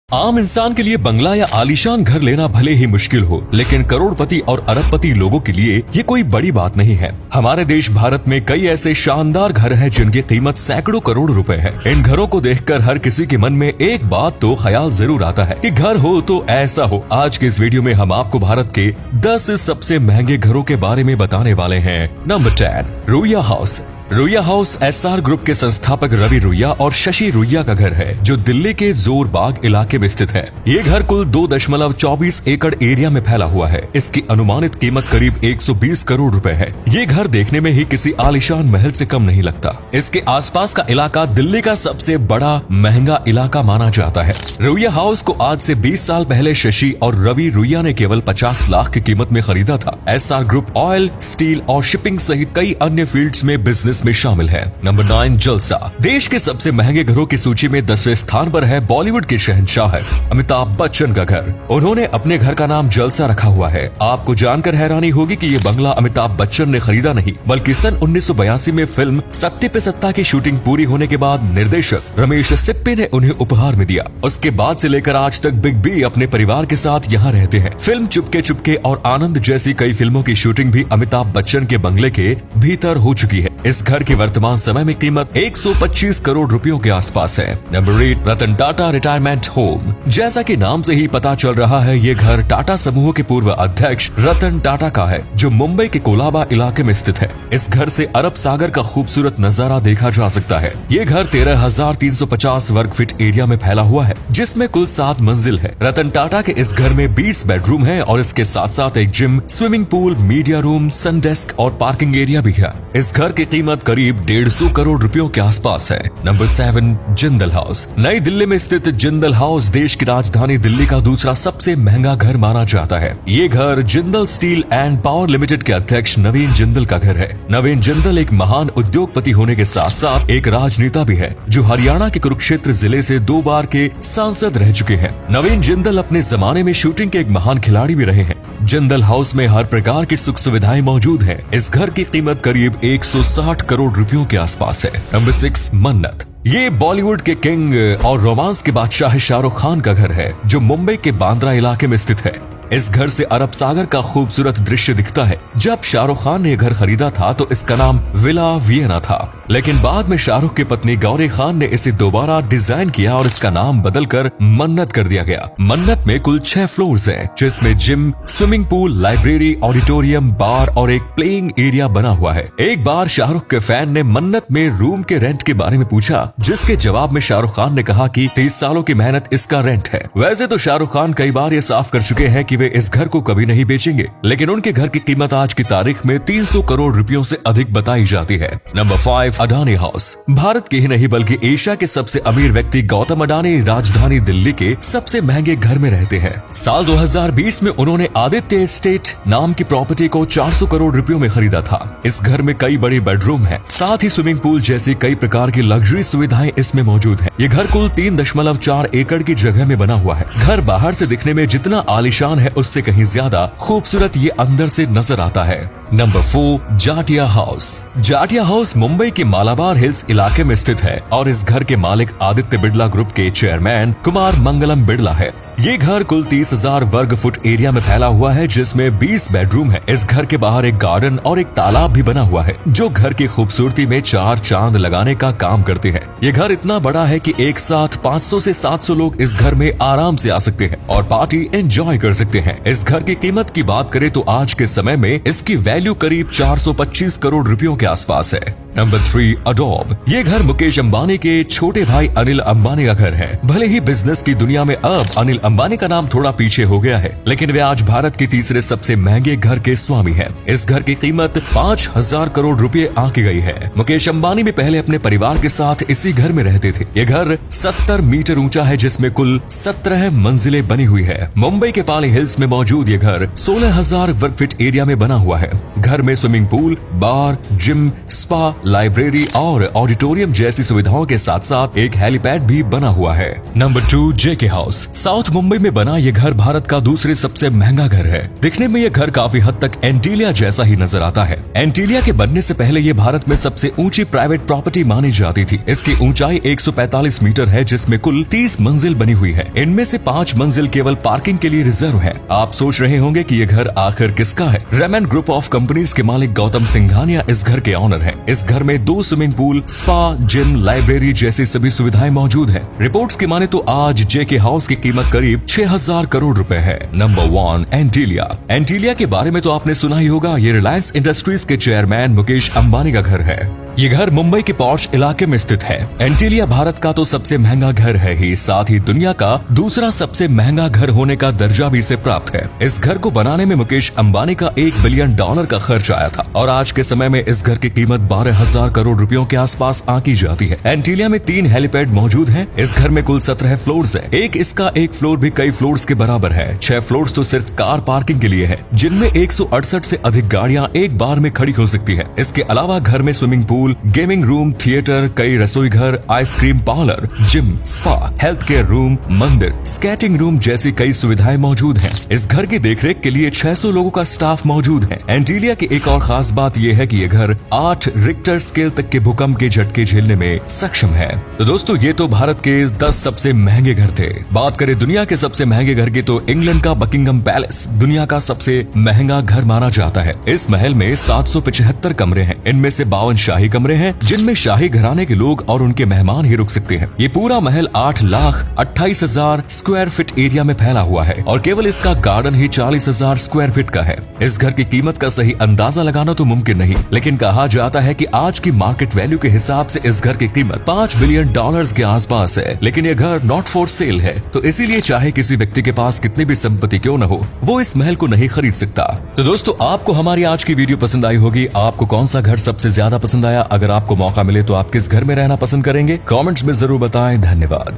आम इंसान के लिए बंगला या आलीशान घर लेना भले ही मुश्किल हो, लेकिन करोड़पति और अरबपति लोगों के लिए ये कोई बड़ी बात नहीं है। हमारे देश भारत में कई ऐसे शानदार घर हैं जिनकी कीमत सैकड़ों करोड़ रुपए है। इन घरों को देखकर हर किसी के मन में एक बात तो ख्याल जरूर आता है कि घर हो तो ऐसा हो। आज के इस वीडियो में हम आपको भारत के 10 सबसे महंगे घरों के बारे में बताने वाले हैं। Number 10, Ruia house. Ruia house SR group के संस्थापक रवि रुइया और शशि रुइया का घर है जो दिल्ली के जोर बाग इलाके में स्थित है। ये घर कुल 2.24 एकड़ एरिया में फैला हुआ है। इसकी अनुमानित कीमत करीब 120 करोड़ रुपए है। ये घर देखने में ही किसी आलीशान महल से कम नहीं लगता। इसके आसपास का इलाका दिल्ली का सबसे बड़ा महंगा इलाका माना जाता है। रुइया हाउस को आज से 20 साल पहले शशि और रवि रुइया ने केवल 50 लाख की कीमत में खरीदा था। एसआर ग्रुप ऑयल, स्टील और शिपिंग सहित कई अन्य फील्ड्स में बिजनेस में शामिल है। नंबर 9, जलसा। देश के सबसे महंगे घरों की सूची में 10वें स्थान पर है बॉलीवुड के शहंशाह अमिताभ बच्चन का घर। उन्होंने अपने घर का नाम जलसा रखा हुआ है। आपको जानकर हैरानी होगी कि ये बंगला अमिताभ बच्चन ने खरीदा नहीं, बल्कि सन 1982 में फिल्म सत्ते पे सत्ता की शूटिंग पूरी होने के बाद निर्देशक रमेश सिप्पी ने उन्हें उपहार में दिया। उसके बाद से लेकर आज तक बिग बी अपने परिवार के साथ यहाँ रहते हैं। फिल्म चुपके चुपके और आनंद जैसी कई फिल्मों की शूटिंग भी अमिताभ बच्चन के बंगले के भीतर हो चुकी है। इस घर की वर्तमान समय में कीमत 125 करोड़ रुपयों के आसपास है। Number 8, Ratan Tata retirement home. जैसा कि नाम से ही पता चल रहा है, ये घर टाटा समूह के पूर्व अध्यक्ष रतन टाटा का है जो मुंबई के कोलाबा इलाके में स्थित है। इस घर से अरब सागर का खूबसूरत नजारा देखा जा सकता है। ये घर 13,350 वर्ग फीट एरिया में फैला हुआ है, जिसमें कुल 7 मंजिल है। रतन टाटा के इस घर में 20 बेडरूम है और इसके साथ साथ एक gym, swimming pool, media room, sun desk और पार्किंग एरिया भी है। इस घर की कीमत करीब 150 करोड़ रुपयों के आसपास है। Number 7, Jindal house. नई दिल्ली में स्थित जिंदल हाउस देश की राजधानी दिल्ली का दूसरा सबसे महंगा घर माना जाता है। ये घर Jindal steel and power limited के अध्यक्ष नवीन जिंदल का घर है। नवीन जिंदल एक महान उद्योगपति होने के साथ साथ एक राजनेता भी है, जो हरियाणा के कुरुक्षेत्र जिले से 2 बार के सांसद रह चुके हैं। नवीन जिंदल अपने जमाने में शूटिंग के एक महान खिलाड़ी भी रहे हैं। जिंदल हाउस में हर प्रकार की सुख सुविधाएं मौजूद हैं। इस घर की कीमत करीब 160 करोड़ रुपयों के आसपास है। नंबर 6, मन्नत। ये बॉलीवुड के किंग और रोमांस के बादशाह शाहरुख खान का घर है जो मुंबई के बांद्रा इलाके में स्थित है। इस घर से अरब सागर का खूबसूरत दृश्य दिखता है। जब शाहरुख खान ने घर खरीदा था तो इसका नाम विला वियना था, लेकिन बाद में शाहरुख की पत्नी गौरी खान ने इसे दोबारा डिजाइन किया और इसका नाम बदलकर मन्नत कर दिया गया। मन्नत में कुल 6 फ्लोर्स हैं, जिसमें gym, swimming pool, library, auditorium, bar और एक प्लेइंग एरिया बना हुआ है। एक बार शाहरुख के फैन ने मन्नत में रूम के रेंट के बारे में पूछा, जिसके जवाब में शाहरुख खान ने कहा कि 30 सालों की मेहनत इसका रेंट है। वैसे तो शाहरुख खान कई बार ये साफ कर चुके हैं कि वे इस घर को कभी नहीं बेचेंगे, लेकिन उनके घर की कीमत आज की तारीख में 300 करोड़ रुपयों से अधिक बताई जाती है। Number 5, Adani house. भारत के ही नहीं बल्कि एशिया के सबसे अमीर व्यक्ति गौतम अडानी राजधानी दिल्ली के सबसे महंगे घर में रहते हैं। साल 2020 में उन्होंने आदित्य एस्टेट नाम की प्रॉपर्टी को 400 करोड़ रुपयों में खरीदा था। इस घर में कई बड़े बेडरूम हैं, साथ ही स्विमिंग पूल जैसी कई प्रकार की लग्जरी सुविधाएं इसमें मौजूद है। ये घर कुल 3.4 एकड़ की जगह में बना हुआ है। घर बाहर से दिखने में जितना आलीशान है उससे कहीं ज्यादा खूबसूरत ये अंदर से नजर आता है। Number 4, Jatia house. Jatia house Mumbai के मालाबार हिल्स इलाके में स्थित है और इस घर के मालिक आदित्य बिड़ला ग्रुप के चेयरमैन कुमार मंगलम बिड़ला है। ये घर कुल 30,000 वर्ग फुट एरिया में फैला हुआ है, जिसमें 20 बेडरूम है। इस घर के बाहर एक गार्डन और एक तालाब भी बना हुआ है, जो घर की खूबसूरती में 4 चांद लगाने का काम करते हैं। ये घर इतना बड़ा है कि एक साथ 500 से 700 लोग इस घर में आराम से आ सकते हैं और पार्टी एंजॉय कर सकते हैं। इस घर की कीमत की बात करें तो आज के समय में इसकी वैल्यू करीब 425 करोड़ रुपयों के आसपास है। Number 3, Adobe. ये घर मुकेश अंबानी के छोटे भाई अनिल अंबानी का घर है। भले ही बिजनेस की दुनिया में अब अनिल अंबानी का नाम थोड़ा पीछे हो गया है, लेकिन वे आज भारत के तीसरे सबसे महंगे घर के स्वामी हैं। इस घर की कीमत 5,000 करोड़ रुपए आंकी गई है। मुकेश अंबानी भी पहले अपने परिवार के साथ इसी घर में रहते थे। ये घर 70 मीटर ऊंचा है, जिसमें कुल 17 मंजिलें बनी हुई है। मुंबई के पाली हिल्स में मौजूद ये घर 16,000 वर्ग फीट एरिया में बना हुआ है। घर में स्विमिंग पूल, बार, जिम, स्पा, लाइब्रेरी और ऑडिटोरियम जैसी सुविधाओं के साथ साथ एक हेलीपैड भी बना हुआ है। नंबर 2, जेके हाउस। साउथ मुंबई में बना ये घर भारत का दूसरे सबसे महंगा घर है। दिखने में ये घर काफी हद तक एंटीलिया जैसा ही नजर आता है। एंटीलिया के बनने से पहले ये भारत में सबसे ऊंची प्राइवेट प्रॉपर्टी मानी जाती थी। इसकी ऊंचाई 145 मीटर है, जिसमें कुल 30 मंजिल बनी हुई है। इनमें से 5 मंजिल केवल पार्किंग के लिए रिजर्व है। आप सोच रहे होंगे कि ये घर आखिर किसका है। रेमन ग्रुप ऑफ कंपनीज के मालिक गौतम सिंघानिया इस घर के ऑनर है। इस घर में 2 swimming pool, spa, gym, library जैसी सभी सुविधाएं मौजूद है। रिपोर्ट्स की माने तो आज जेके हाउस की कीमत करीब 6000 करोड़ रुपए है। नंबर 1, एंटीलिया। एंटीलिया के बारे में तो आपने सुना ही होगा। ये रिलायंस इंडस्ट्रीज के चेयरमैन मुकेश अंबानी का घर है। ये घर मुंबई के पॉश इलाके में स्थित है। एंटीलिया भारत का तो सबसे महंगा घर है ही, साथ ही दुनिया का दूसरा सबसे महंगा घर होने का दर्जा भी इसे प्राप्त है। इस घर को बनाने में मुकेश अंबानी का $1 बिलियन का खर्च आया था और आज के समय में इस घर की कीमत 12,000 करोड़ रुपयों के आसपास आंकी जाती है। एंटीलिया में 3 हेलीपैड मौजूद हैं। इस घर में कुल 17 फ्लोर्स है। इसका एक फ्लोर भी कई फ्लोर्स के बराबर है। 6 फ्लोर्स तो सिर्फ कार पार्किंग के लिए है, जिनमें 168 से अधिक गाड़ियां एक बार में खड़ी हो सकती है। इसके अलावा घर में swimming pool, gaming room, theatre, कई रसोई घर, ice cream parlour, gym, spa, health care room, मंदिर, स्केटिंग रूम जैसी कई सुविधाएं मौजूद हैं। इस घर की देखरेख के लिए 600 लोगों का स्टाफ मौजूद है। एंटीलिया की एक और खास बात यह है कि यह घर 8 रिक्टर स्केल तक के भूकंप के झटके झेलने में सक्षम है। तो दोस्तों, ये तो भारत के 10 सबसे महंगे घर थे। बात करें दुनिया के सबसे महंगे घर की तो इंग्लैंड का बकिंगम पैलेस दुनिया का सबसे महंगा घर माना जाता है। इस महल में 775 कमरे हैं। इनमें से 52 शाही कमरे हैं, जिनमें शाही घराने के लोग और उनके मेहमान ही रुक सकते हैं। ये पूरा महल 8,28,000 स्क्वायर फीट एरिया में फैला हुआ है और केवल इसका गार्डन ही 40,000 स्क्वायर फीट का है। इस घर की कीमत का सही अंदाजा लगाना तो मुमकिन नहीं, लेकिन कहा जाता है कि आज की मार्केट वैल्यू के हिसाब से इस घर की कीमत $5 बिलियन के आसपास है। लेकिन ये घर नॉट फॉर सेल है, तो इसीलिए चाहे किसी व्यक्ति के पास कितनी भी संपत्ति क्यों न हो, वो इस महल को नहीं खरीद सकता। तो दोस्तों, आपको हमारी आज की वीडियो पसंद आई होगी। आपको कौन सा घर सबसे ज्यादा पसंद आया? अगर आपको मौका मिले तो आप किस घर में रहना पसंद करेंगे? कमेंट्स में जरूर बताएं। धन्यवाद।